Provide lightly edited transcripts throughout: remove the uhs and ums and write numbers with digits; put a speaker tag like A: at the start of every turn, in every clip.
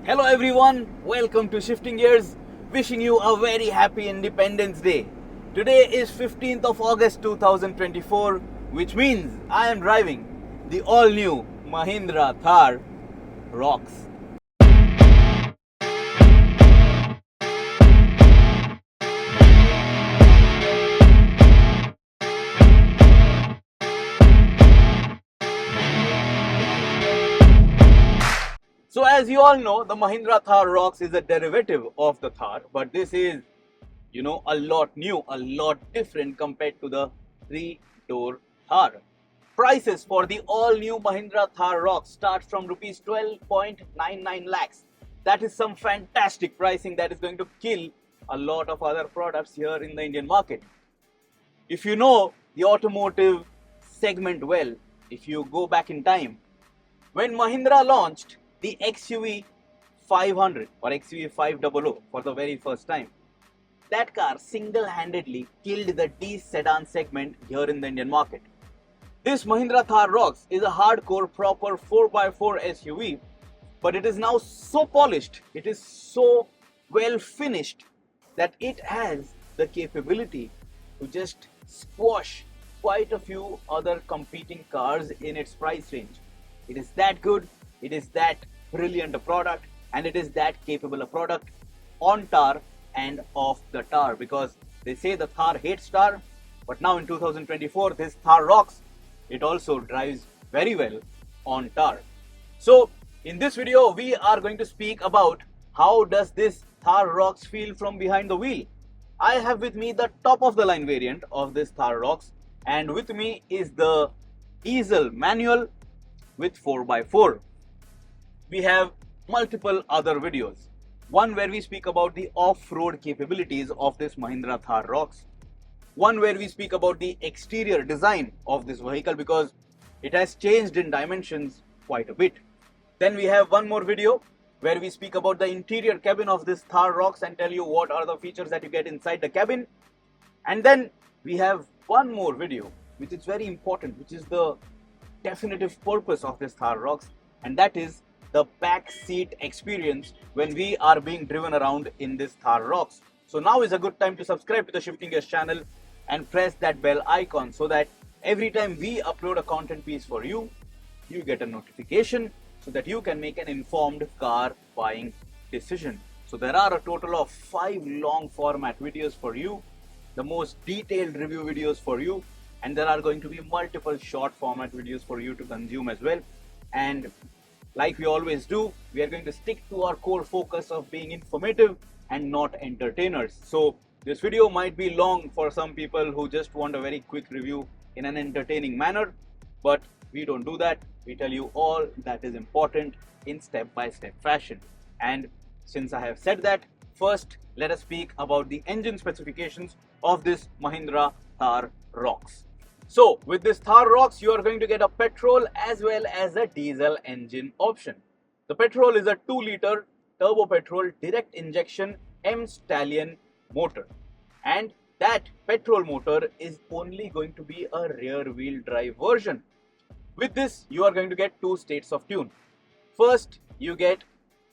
A: Hello everyone, welcome to Shifting Gears. Wishing you a very happy Independence Day. Today is 15th of August 2024, which means I am driving the all new Mahindra Thar Roxx. So as you all know, the Mahindra Thar Roxx is a derivative of the Thar, but this is, a lot new, a lot different compared to the three-door Thar. Prices for the all-new Mahindra Thar Roxx start from rupees 12.99 lakhs. That is some fantastic pricing that is going to kill a lot of other products here in the Indian market. If you know the automotive segment well, if you go back in time, when Mahindra launched the XUV 500 or XUV 500 for the very first time, that car single-handedly killed the D sedan segment here in the Indian market. This Mahindra Thar Roxx is a hardcore proper 4x4 SUV, but it is now so polished, it is so well finished that it has the capability to just squash quite a few other competing cars in its price range. It is that good, it is that brilliant a product, and it is that capable a product on tar and off the tar, because they say the Thar hates tar, but now in 2024 this Thar Roxx, it also drives very well on tar. So in this video we are going to speak about how does this Thar Roxx feel from behind the wheel. I have with me the top of the line variant of this Thar Roxx, and with me is the diesel manual with 4x4. We have multiple other videos. One where we speak about the off-road capabilities of this Mahindra Thar Roxx. One where we speak about the exterior design of this vehicle because it has changed in dimensions quite a bit. Then we have one more video where we speak about the interior cabin of this Thar Roxx and tell you what are the features that you get inside the cabin. And then we have one more video which is very important, which is the definitive purpose of this Thar Roxx, and that is the back seat experience when we are being driven around in this Thar Roxx. So now is a good time to subscribe to the Shifting Gears channel and press that bell icon so that every time we upload a content piece for you, you get a notification so that you can make an informed car buying decision. So there are a total of 5 long format videos for you, the most detailed review videos for you, and there are going to be multiple short format videos for you to consume as well. And like we always do, we are going to stick to our core focus of being informative and not entertainers. So this video might be long for some people who just want a very quick review in an entertaining manner, but we don't do that. We tell you all that is important in step-by-step fashion. And since I have said that, first let us speak about the engine specifications of this Mahindra Thar Roxx. So with this Thar Roxx, you are going to get a petrol as well as a diesel engine option. The petrol is a 2-liter turbo petrol direct injection M Stallion motor, and that petrol motor is only going to be a rear wheel drive version. With this, you are going to get 2 states of tune. First, you get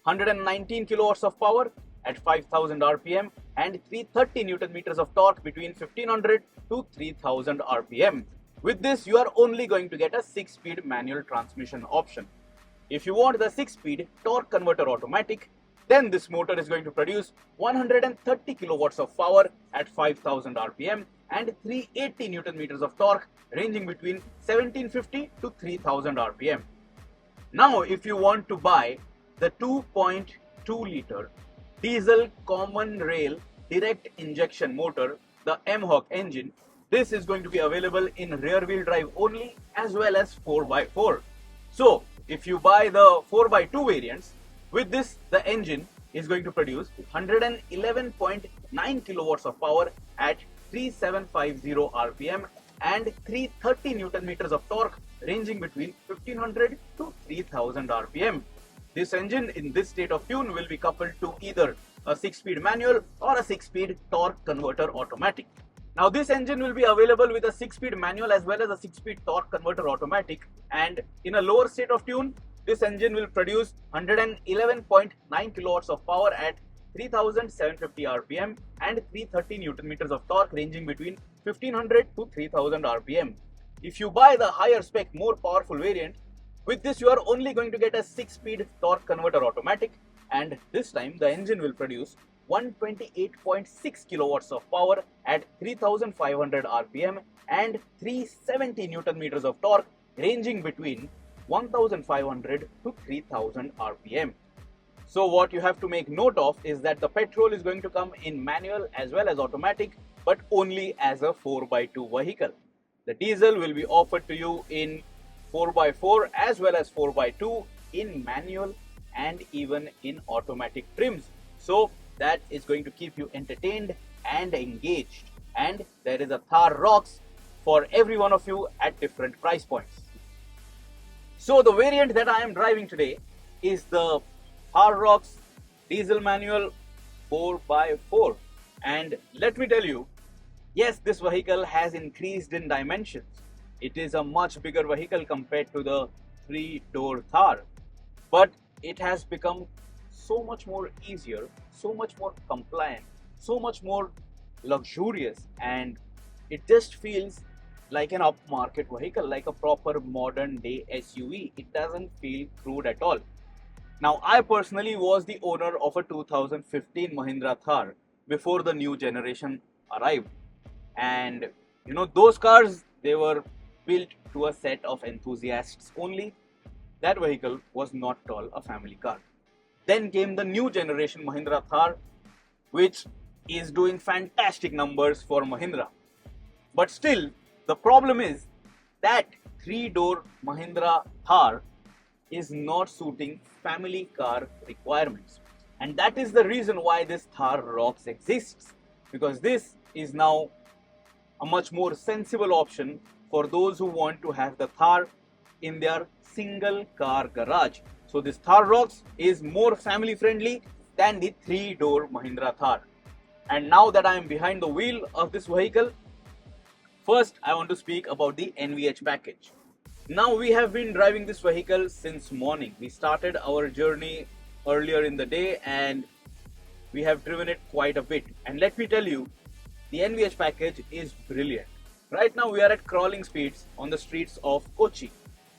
A: 119 kilowatts of power at 5000 rpm and 330 newton meters of torque between 1500 to 3000 rpm. With this, you are only going to get a 6-speed manual transmission option. If you want the 6-speed torque converter automatic, then this motor is going to produce 130 kilowatts of power at 5000 rpm and 380 newton meters of torque ranging between 1750 to 3000 rpm. Now, if you want to buy the 2.2 liter diesel common rail direct injection motor, the M-Hawk engine, this is going to be available in rear wheel drive only as well as 4x4. So if you buy the 4x2 variants, with this the engine is going to produce 111.9 kilowatts of power at 3750 rpm and 330 newton meters of torque ranging between 1500 to 3000 rpm. This engine in this state of tune will be coupled to either a 6-speed manual or a 6-speed torque converter automatic. Now this engine will be available with a 6-speed manual as well as a 6-speed torque converter automatic, and in a lower state of tune This engine will produce 111.9 kilowatts of power at 3750 rpm and 330 newton meters of torque ranging between 1500 to 3000 rpm. If you buy the higher spec, more powerful variant, with this you are only going to get a 6-speed torque converter automatic, and this time the engine will produce 128.6 kilowatts of power at 3500 rpm and 370 newton meters of torque ranging between 1500 to 3000 rpm. So what you have to make note of is that the petrol is going to come in manual as well as automatic, but only as a 4x2 vehicle. The diesel will be offered to you in 4x4 as well as 4x2 in manual and even in automatic trims. So that is going to keep you entertained and engaged. And there is a Thar Roxx for every one of you at different price points. So the variant that I am driving today is the Thar Roxx diesel manual 4x4. And let me tell you, yes, this vehicle has increased in dimensions. It is a much bigger vehicle compared to the 3-door Thar. But it has become so much more easier, so much more compliant, so much more luxurious, and it just feels like an upmarket vehicle, like a proper modern day SUV. It doesn't feel crude at all. Now, I personally was the owner of a 2015 Mahindra Thar before the new generation arrived. And you know, those cars, they were built to a set of enthusiasts only. That vehicle was not at all a family car. Then came the new generation Mahindra Thar, which is doing fantastic numbers for Mahindra. But still, the problem is that 3-door Mahindra Thar is not suiting family car requirements. And that is the reason why this Thar Roxx exists, because this is now a much more sensible option for those who want to have the Thar in their single car garage. So this Thar Roxx is more family friendly than the 3-door Mahindra Thar. And now that I am behind the wheel of this vehicle, first I want to speak about the NVH package. Now we have been driving this vehicle since morning. We started our journey earlier in the day and we have driven it quite a bit. And let me tell you, the NVH package is brilliant. Right now we are at crawling speeds on the streets of Kochi,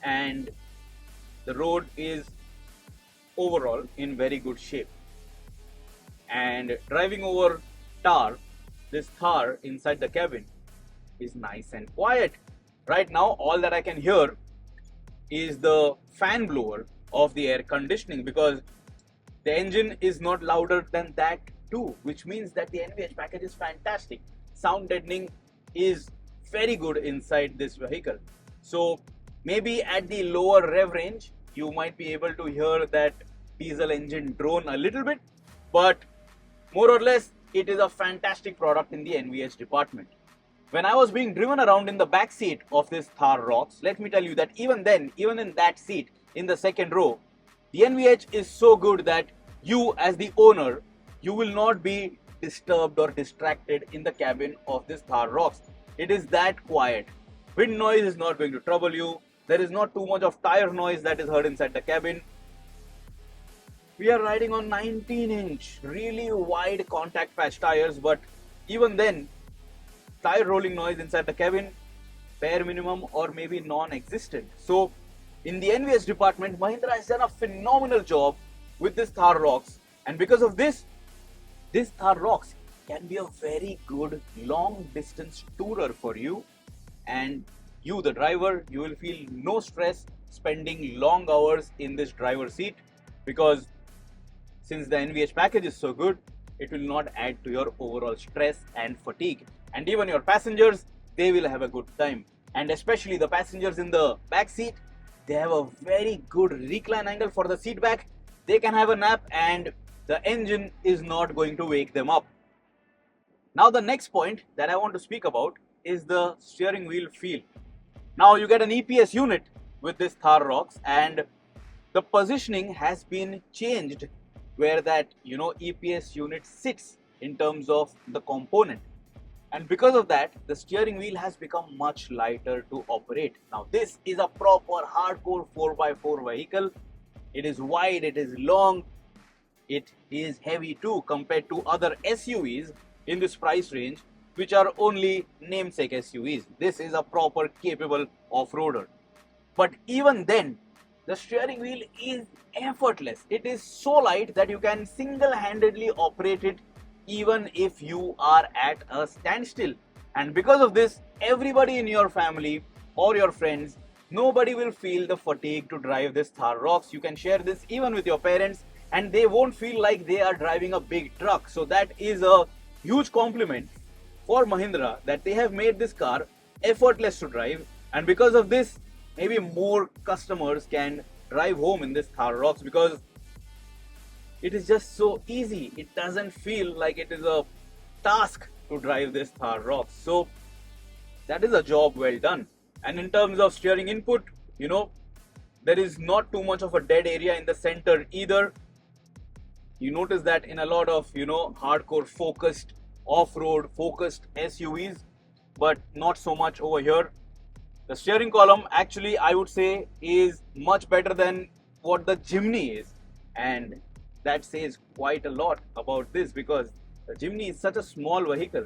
A: and the road is overall in very good shape. And driving over tar, this Thar inside the cabin is nice and quiet. Right now all that I can hear is the fan blower of the air conditioning, because the engine is not louder than that too, which means that the NVH package is fantastic. Sound deadening is very good inside this vehicle. So maybe at the lower rev range you might be able to hear that diesel engine drone a little bit, but more or less it is a fantastic product in the NVH department. When I was being driven around in the back seat of this Thar Roxx, let me tell you that even then, even in that seat in the second row, the NVH is so good that you as the owner, you will not be disturbed or distracted in the cabin of this Thar Roxx. It is that quiet. Wind noise is not going to trouble you. There is not too much of tire noise that is heard inside the cabin. We are riding on 19-inch, really wide contact patch tires, but even then, tire rolling noise inside the cabin, bare minimum or maybe non-existent. So, in the NVH department, Mahindra has done a phenomenal job with this Thar Roxx, and because of this Thar Roxx can be a very good long distance tourer for you, and you, the driver, you will feel no stress spending long hours in this driver's seat, because since the NVH package is so good, it will not add to your overall stress and fatigue. And even your passengers, they will have a good time. And especially the passengers in the back seat, they have a very good recline angle for the seat back. They can have a nap and the engine is not going to wake them up. Now the next point that I want to speak about is the steering wheel feel. Now you get an EPS unit with this Thar Roxx, and the positioning has been changed where that EPS unit sits in terms of the component. And because of that, the steering wheel has become much lighter to operate. Now this is a proper hardcore 4x4 vehicle It is wide, it is long, it is heavy too compared to other SUVs in this price range, which are only namesake SUVs. This is a proper capable off-roader. But even then, the steering wheel is effortless. It is so light that you can single-handedly operate it even if you are at a standstill. And because of this, everybody in your family or your friends, nobody will feel the fatigue to drive this Thar Roxx. You can share this even with your parents and they won't feel like they are driving a big truck. So that is a huge compliment for Mahindra that they have made this car effortless to drive, and because of this maybe more customers can drive home in this Thar Roxx because it is just so easy. It doesn't feel like it is a task to drive this Thar Roxx. So that is a job well done. And in terms of steering input, there is not too much of a dead area in the center either. You notice that in a lot of hardcore focused off-road focused SUVs, but not so much over here. The steering column actually I would say is much better than what the Jimny is, and that says quite a lot about this because the Jimny is such a small vehicle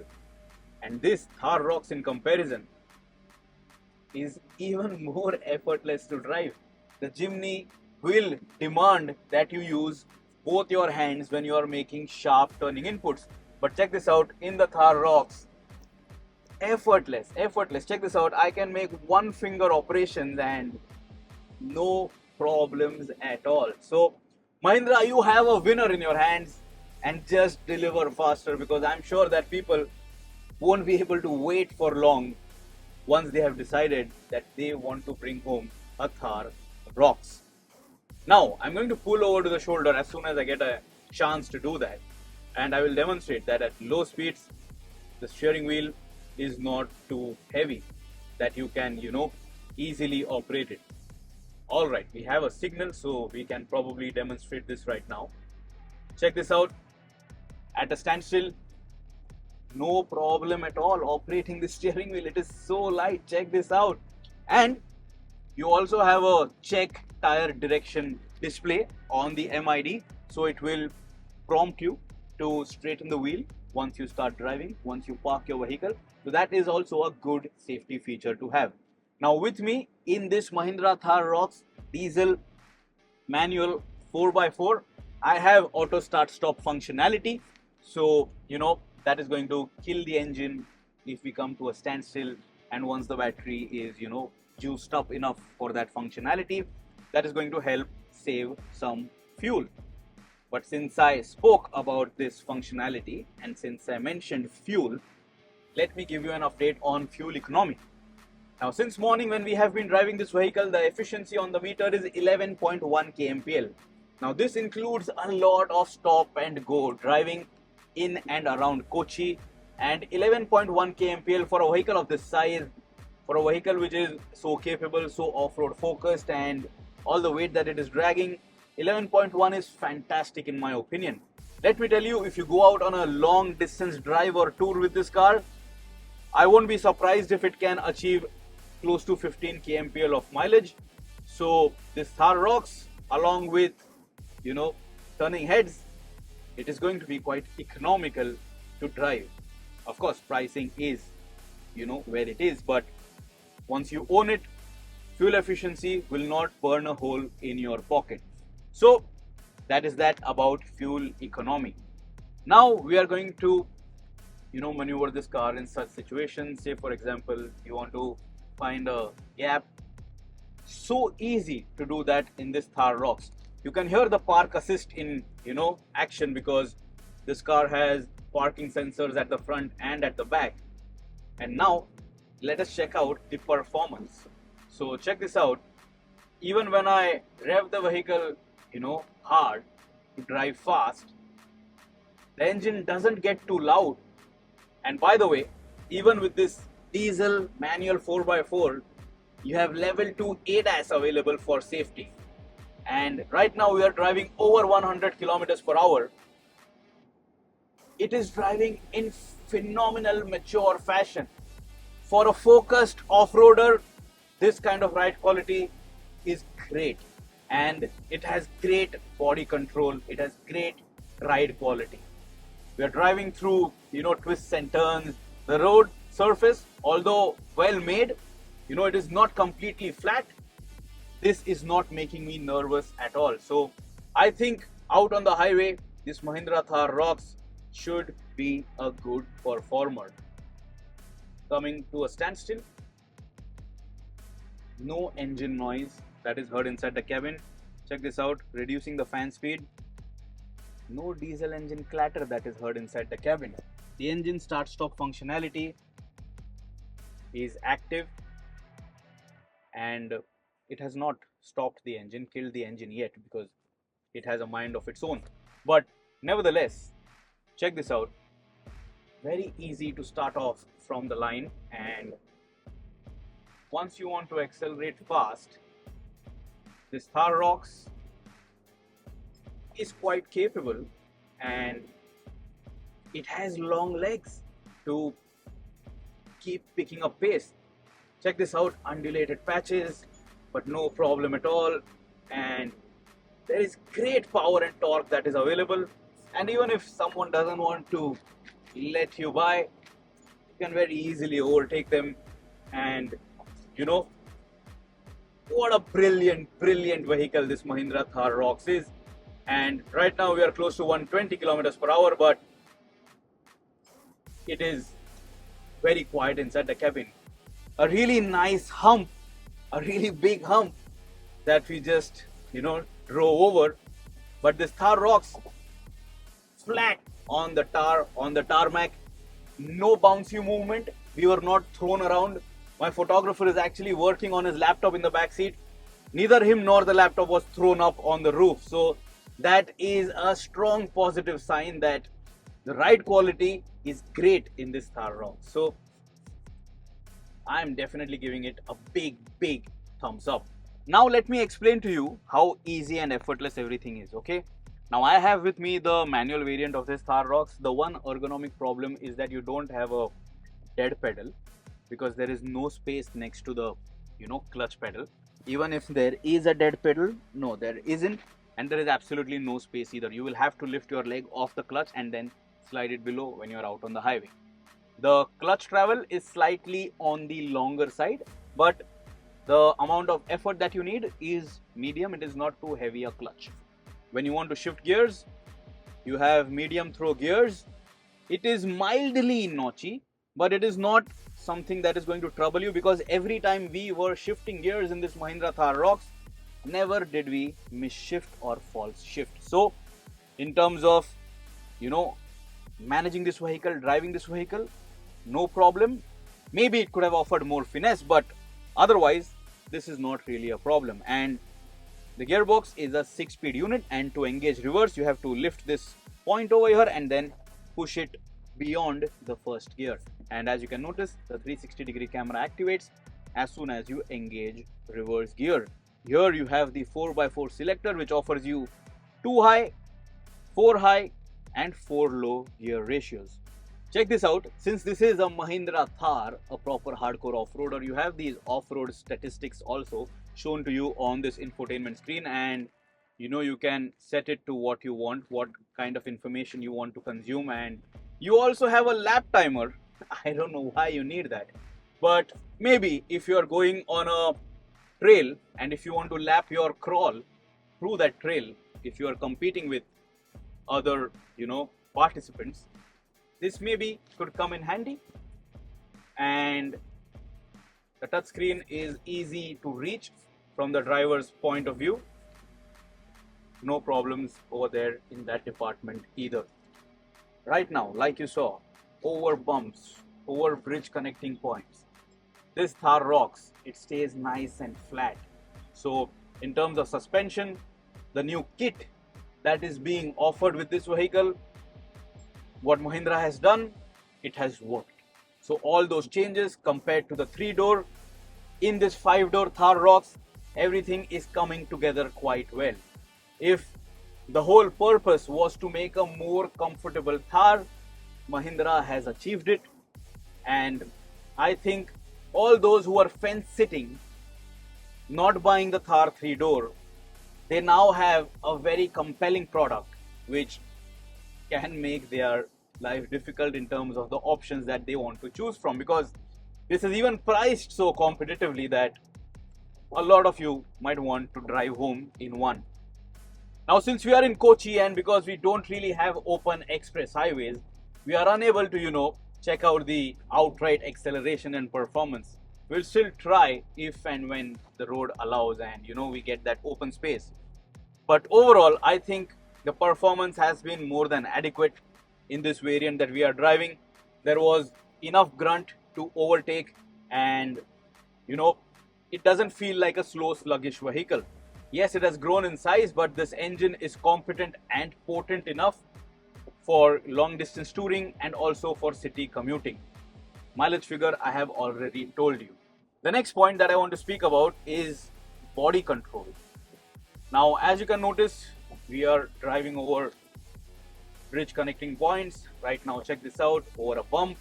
A: and this Thar Roxx in comparison is even more effortless to drive. The Jimny will demand that you use both your hands when you are making sharp turning inputs. But check this out, in the Thar Roxx, effortless. Check this out, I can make one finger operations and no problems at all. So Mahindra, you have a winner in your hands and just deliver faster because I'm sure that people won't be able to wait for long once they have decided that they want to bring home a Thar Roxx. Now I'm going to pull over to the shoulder as soon as I get a chance to do that, and I will demonstrate that at low speeds the steering wheel is not too heavy that you can easily operate it. Alright, we have a signal so we can probably demonstrate this right now. Check this out, at a standstill no problem at all operating the steering wheel. It is so light, check this out. And you also have a check tire direction display on the MID, so it will prompt you to straighten the wheel once you start driving, once you park your vehicle. So that is also a good safety feature to have. Now with me in this Mahindra Thar Roxx diesel manual 4x4, I have auto start stop functionality. So that is going to kill the engine if we come to a standstill, and once the battery is juiced up enough for that functionality, that is going to help save some fuel. But since I spoke about this functionality and since I mentioned fuel, let me give you an update on fuel economy. Now since morning when we have been driving this vehicle, the efficiency on the meter is 11.1 kmpl. Now this includes a lot of stop and go driving in and around Kochi, and 11.1 kmpl for a vehicle of this size, for a vehicle which is so capable, so off-road focused, and all the weight that it is dragging, 11.1 is fantastic in my opinion. Let me tell you, if you go out on a long distance drive or tour with this car, I won't be surprised if it can achieve close to 15 kmpl of mileage. So this Thar Roxx, along with turning heads, it is going to be quite economical to drive. Of course, pricing is where it is, but once you own it, fuel efficiency will not burn a hole in your pocket. So that is that about fuel economy. Now we are going to maneuver this car in such situations. Say for example, you want to find a gap. So easy to do that in this Thar Roxx. You can hear the park assist in action because this car has parking sensors at the front and at the back. And now let us check out the performance. So check this out, even when I rev the vehicle hard to drive fast, the engine doesn't get too loud. And by the way, even with this diesel manual 4x4, you have level 2 ADAS available for safety. And right now we are driving over 100 kilometers per hour. It is driving in phenomenal mature fashion. For a focused off-roader, this kind of ride quality is great. and it has great body control. It has great ride quality. We are driving through, twists and turns. The road surface, although well made, it is not completely flat. This is not making me nervous at all. So I think out on the highway, this Mahindra Thar Roxx should be a good performer. Coming to a standstill, no engine noise that is heard inside the cabin. Check this out, reducing the fan speed. No diesel engine clatter that is heard inside the cabin. The engine start-stop functionality is active, and it has not stopped the engine, killed the engine yet, because it has a mind of its own. But nevertheless, check this out. Very easy to start off from the line, and once you want to accelerate fast, this Thar Roxx is quite capable, and it has long legs to keep picking up pace. Check this out, undulated patches, but no problem at all, and there is great power and torque that is available. And even if someone doesn't want to let you by, you can very easily overtake them. And what a brilliant vehicle this Mahindra Thar Roxx is. And right now we are close to 120 kilometers per hour, but it is very quiet inside the cabin. A really nice hump, a really big hump that we just drove over. But this Thar Roxx, flat on the tarmac, no bouncy movement. We were not thrown around. My photographer is actually working on his laptop in the back seat. Neither him nor the laptop was thrown up on the roof. So that is a strong positive sign that the ride quality is great in this Thar Roxx. So I am definitely giving it a big thumbs up. Now let me explain to you how easy and effortless everything is, okay? Now I have with me the manual variant of this Thar Roxx. The one ergonomic problem is that you don't have a dead pedal, because there is no space next to the clutch pedal. Even if there is a dead pedal, no, there isn't, and there is absolutely no space either. You will have to lift your leg off the clutch and then slide it below when you're out on the highway. The clutch travel is slightly on the longer side, but the amount of effort that you need is medium. It is not too heavy a clutch. When you want to shift gears, you have medium throw gears. It is mildly notchy, but it is not something that is going to trouble you, because every time we were shifting gears in this Mahindra Thar Roxx, never did we miss shift or false shift. So in terms of managing this vehicle, driving this vehicle, no problem. Maybe it could have offered more finesse, but otherwise this is not really a problem. And the gearbox is a 6-speed unit, and to engage reverse you have to lift this point over here and then push it beyond the first gear. And as you can notice, the 360-degree camera activates as soon as you engage reverse gear. Here you have the 4x4 selector, which offers you 2 high, 4 high and 4 low gear ratios. Check this out. Since this is a Mahindra Thar, a proper hardcore off-roader, you have these off-road statistics also shown to you on this infotainment screen, and you can set it to what you want, what kind of information you want to consume, and you also have a lap timer. I don't know why you need that, but maybe if you are going on a trail and if you want to lap your crawl through that trail, if you are competing with other participants, this maybe could come in handy. And the touchscreen is easy to reach from the driver's point of view. No problems over there in that department either. Right now, like you saw, over bumps, over bridge connecting points, this Thar Roxx, it stays nice and flat. So in terms of suspension, the new kit that is being offered with this vehicle, what Mahindra has done, it has worked. So all those changes compared to the 3-door, in this 5-door Thar Roxx, everything is coming together quite well. If the whole purpose was to make a more comfortable Thar, Mahindra has achieved it. And I think all those who are fence sitting, not buying the Thar 3-door, they now have a very compelling product which can make their life difficult in terms of the options that they want to choose from, because this is even priced so competitively that a lot of you might want to drive home in one. Now, since we are in Kochi and because we don't really have open express highways, we are unable to, check out the outright acceleration and performance. We'll still try if and when the road allows and, we get that open space. But overall, I think the performance has been more than adequate in this variant that we are driving. There was enough grunt to overtake, and you know, it doesn't feel like a slow, sluggish vehicle. Yes, it has grown in size, but this engine is competent and potent enough for long distance touring and also for city commuting. Mileage figure I have already told you. The next point that I want to speak about is body control. Now, as you can notice, we are driving over bridge connecting points. Right now, check this out, over a bump.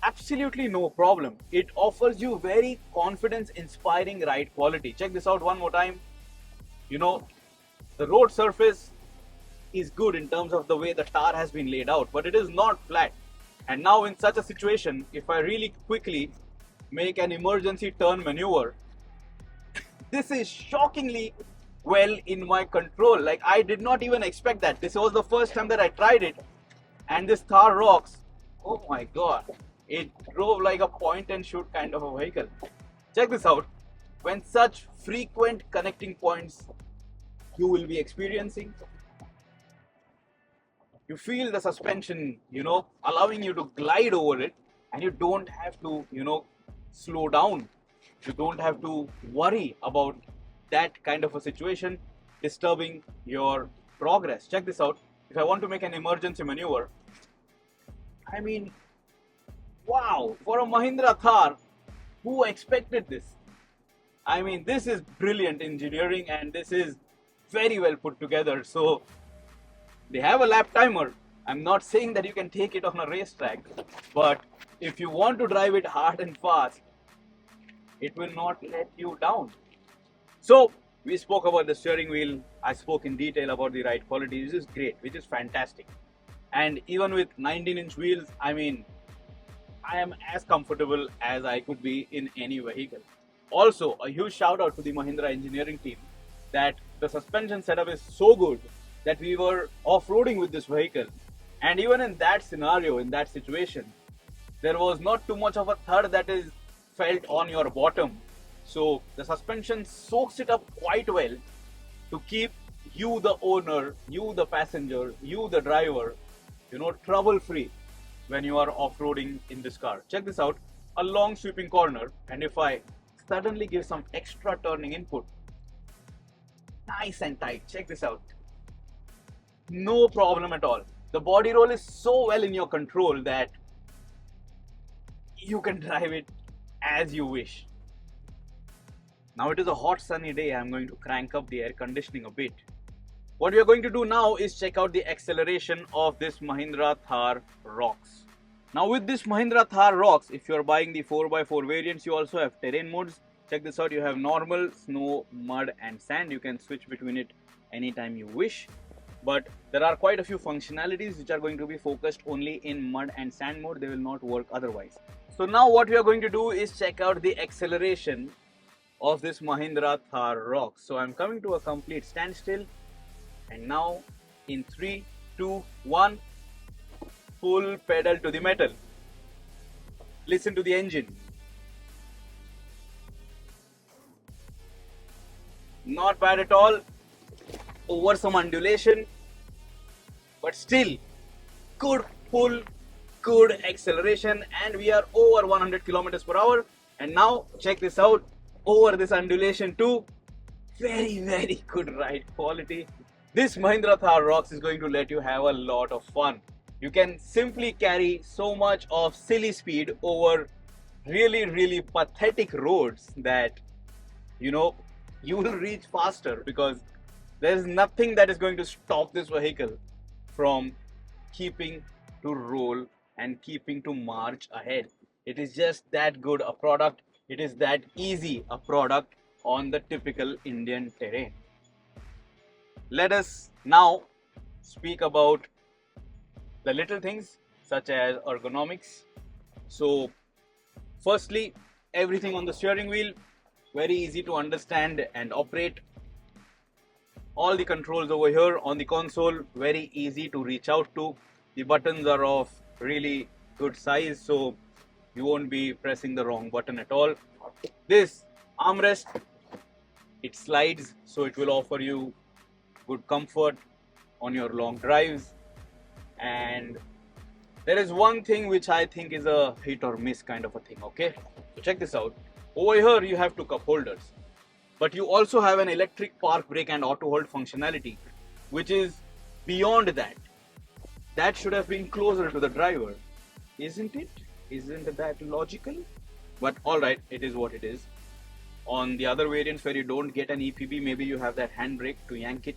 A: Absolutely no problem. It offers you very confidence inspiring ride quality. Check this out one more time. The road surface is good in terms of the way the tar has been laid out, but it is not flat. And now in such a situation, if I really quickly make an emergency turn maneuver, this is shockingly well in my control. Like, I did not even expect that. This was the first time that I tried it, and this Thar Roxx, oh my god, it drove like a point and shoot kind of a vehicle. Check this out. When such frequent connecting points you will be experiencing, you feel the suspension, allowing you to glide over it, and you don't have to, slow down. You don't have to worry about that kind of a situation disturbing your progress. Check this out. If I want to make an emergency maneuver, I mean, wow, for a Mahindra Thar, who expected this? I mean, this is brilliant engineering and this is very well put together. So, they have a lap timer. I'm not saying that you can take it on a racetrack, but if you want to drive it hard and fast, it will not let you down. So, we spoke about the steering wheel. I spoke in detail about the ride quality. This is great, which is fantastic. And even with 19-inch wheels, I mean, I am as comfortable as I could be in any vehicle. Also, a huge shout out to the Mahindra engineering team that the suspension setup is so good that we were off-roading with this vehicle. And even in that scenario, in that situation, there was not too much of a thud that is felt on your bottom. So the suspension soaks it up quite well to keep you the owner, you the passenger, you the driver, trouble free when you are off-roading in this car. Check this out, a long sweeping corner, and if I suddenly give some extra turning input, nice and tight. Check this out. No problem at all. The body roll is so well in your control that you can drive it as you wish. Now it is a hot sunny day. I'm going to crank up the air conditioning a bit. What we are going to do now is check out the acceleration of this Mahindra Thar Roxx. Now with this Mahindra Thar Roxx, if you are buying the 4x4 variants, you also have terrain modes. Check this out. You have normal, snow, mud and sand. You can switch between it anytime you wish. But there are quite a few functionalities which are going to be focused only in mud and sand mode. They will not work otherwise. So now what we are going to do is check out the acceleration of this Mahindra Thar Roxx. So I'm coming to a complete standstill, and now in 3, 2, 1, full pedal to the metal. Listen to the engine. Not bad at all. Over some undulation, but still good pull, good acceleration, and we are over 100 kilometers per hour. And now check this out, over this undulation too. Very good ride quality. This Mahindra Thar Roxx is going to let you have a lot of fun. You can simply carry so much of silly speed over really pathetic roads that you will reach faster, because there is nothing that is going to stop this vehicle from keeping to roll and keeping to march ahead. It is just that good a product. It is that easy a product on the typical Indian terrain. let us now speak about the little things such as ergonomics. So, firstly, everything on the steering wheel very easy to understand and operate. All the controls over here on the console very easy to reach out to. The buttons are of really good size, so you won't be pressing the wrong button at all. This armrest, it slides, so it will offer you good comfort on your long drives. And there is one thing which I think is a hit or miss kind of a thing. Okay, so check this out. Over here you have two cup holders, but you also have an electric park brake and auto hold functionality, which is beyond that. That should have been closer to the driver, isn't it? Isn't that logical? But alright, it is what it is. On the other variants where you don't get an EPB, maybe you have that handbrake to yank it.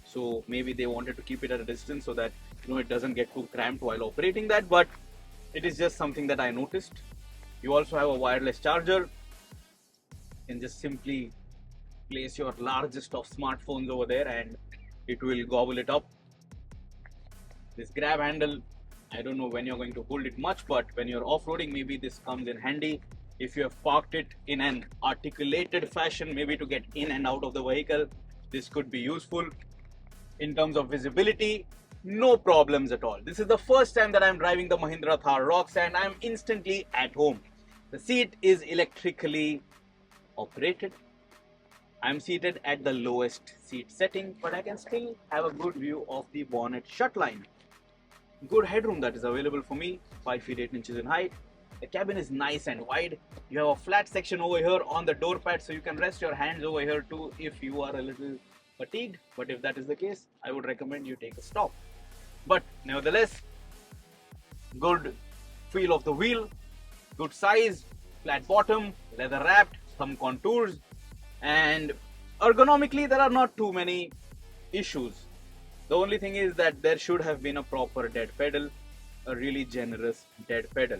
A: So maybe they wanted to keep it at a distance so that it doesn't get too cramped while operating that. But it is just something that I noticed. You also have a wireless charger. You can just simply place your largest of smartphones over there and it will gobble it up. This grab handle, I don't know when you're going to hold it much, but when you're off-roading, maybe this comes in handy. If you have parked it in an articulated fashion, maybe to get in and out of the vehicle, this could be useful. In terms of visibility, no problems at all. This is the first time that I'm driving the Mahindra Thar Roxx and I'm instantly at home. The seat is electrically operated. I'm seated at the lowest seat setting, but I can still have a good view of the bonnet shut line. Good headroom that is available for me, 5 feet 8 inches in height. The cabin is nice and wide. You have a flat section over here on the door pad, so you can rest your hands over here too if you are a little fatigued. But if that is the case, I would recommend you take a stop. But nevertheless, good feel of the wheel, good size, flat bottom, leather wrapped, some contours, and ergonomically there are not too many issues. The only thing is that there should have been a proper dead pedal, a really generous dead pedal.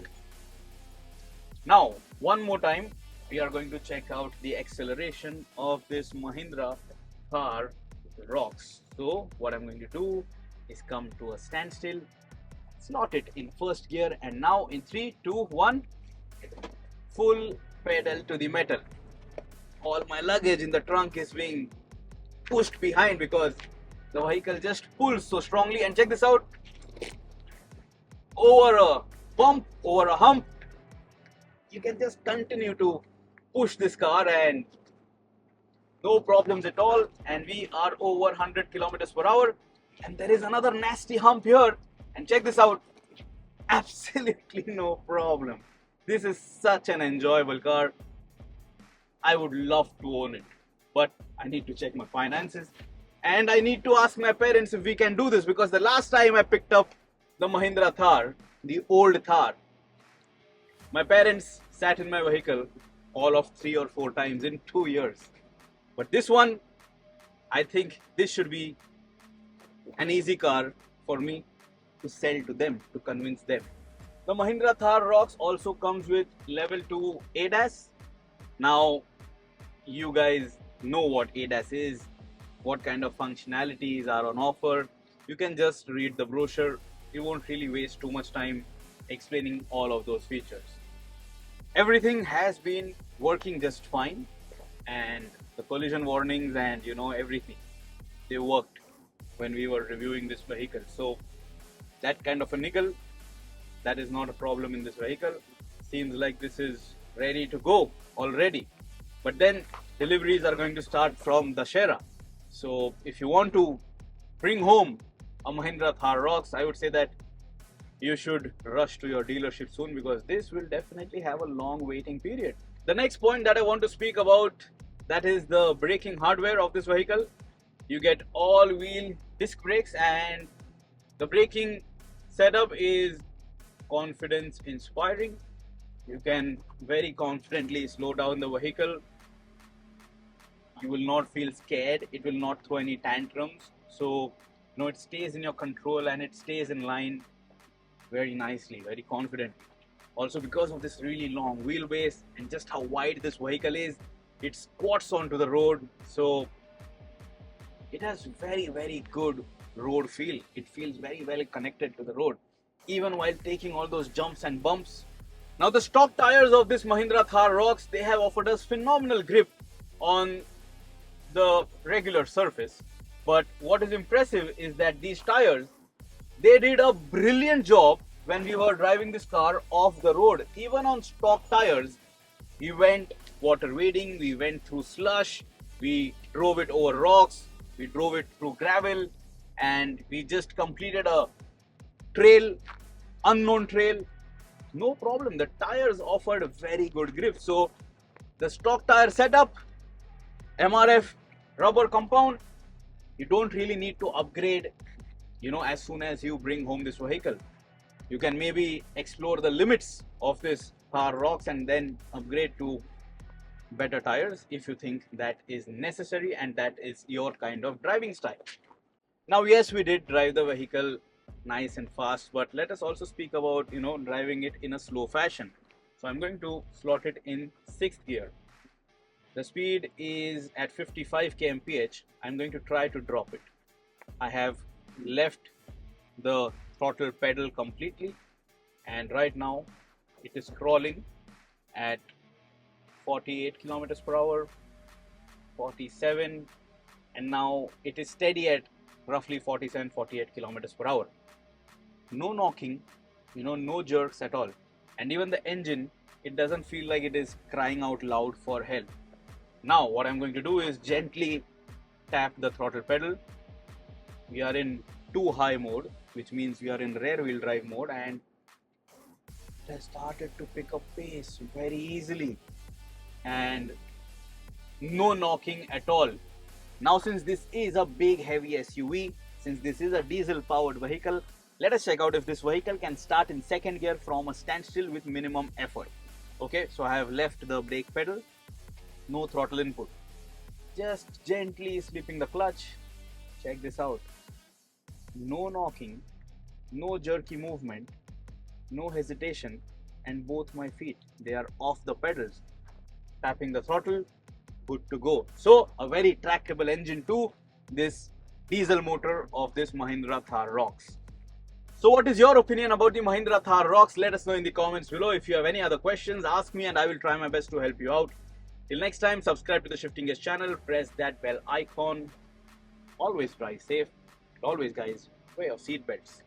A: Now, one more time, we are going to check out the acceleration of this Mahindra Thar Roxx. So, what I'm going to do is come to a standstill, slot it in first gear, and now in 3, 2, 1, full pedal to the metal. All my luggage in the trunk is being pushed behind because the vehicle just pulls so strongly. And check this out, over a bump, over a hump, you can just continue to push this car and no problems at all. And we are over 100 kilometers per hour. And there is another nasty hump here. And check this out, absolutely no problem. This is such an enjoyable car. I would love to own it, but I need to check my finances and I need to ask my parents if we can do this, because the last time I picked up the Mahindra Thar, the old Thar, my parents sat in my vehicle all of 3 or 4 times in 2 years. But this one, I think this should be an easy car for me to sell to them, to convince them. The Mahindra Thar Roxx also comes with level 2 ADAS. Now, you guys know what ADAS is, what kind of functionalities are on offer. You can just read the brochure. You won't really waste too much time explaining all of those features. Everything has been working just fine, and the collision warnings and everything, they worked when we were reviewing this vehicle. So that kind of a niggle, that is not a problem in this vehicle. Seems like this is ready to go already. But then deliveries are going to start from Dussehra. So if you want to bring home a Mahindra Thar Roxx, I would say that you should rush to your dealership soon, because this will definitely have a long waiting period. The next point that I want to speak about, that is the braking hardware of this vehicle. You get all-wheel disc brakes, and the braking setup is confidence inspiring. You can very confidently slow down the vehicle. You will not feel scared. It will not throw any tantrums. So, it stays in your control and it stays in line very nicely, very confidently. Also, because of this really long wheelbase and just how wide this vehicle is, it squats onto the road. So, It has very good road feel. It feels very well connected to the road, even while taking all those jumps and bumps. Now the stock tires of this Mahindra Thar Roxx, they have offered us phenomenal grip on the regular surface. But what is impressive is that these tires, they did a brilliant job when we were driving this car off the road. Even on stock tires, we went water wading, we went through slush, we drove it over rocks, we drove it through gravel, and we just completed a trail, unknown trail. No problem. The tires offered a very good grip. So the stock tire setup, MRF rubber compound, you don't really need to upgrade, as soon as you bring home this vehicle. You can maybe explore the limits of this Thar Roxx and then upgrade to better tires if you think that is necessary and that is your kind of driving style. Now, yes, we did drive the vehicle nice and fast, but let us also speak about, driving it in a slow fashion. So I'm going to slot it in 6th gear. The speed is at 55 kmph. I'm going to try to drop it. I have left the throttle pedal completely, and right now it is crawling at 48 kilometers per hour, 47, and now it is steady at roughly 47-48 kilometers per hour. No knocking, no jerks at all. And even the engine, it doesn't feel like it is crying out loud for help. Now what I'm going to do is gently tap the throttle pedal. We are in 2 high mode, which means we are in rear wheel drive mode, and it has started to pick up pace very easily and no knocking at all. Now, since this is a big heavy SUV, since this is a diesel powered vehicle, let us check out if this vehicle can start in 2nd gear from a standstill with minimum effort. Okay, so I have left the brake pedal, no throttle input, just gently slipping the clutch. Check this out. No knocking, no jerky movement, no hesitation, and both my feet, they are off the pedals. Tapping the throttle, good to go. So a very tractable engine to this diesel motor of this Mahindra Thar Roxx. So what is your opinion about the Mahindra Thar Roxx? Let us know in the comments below. If you have any other questions, ask me and I will try my best to help you out. Till next time, subscribe to the Shifting Gears channel, press that bell icon. Always drive safe. Always, guys, wear your seatbelts.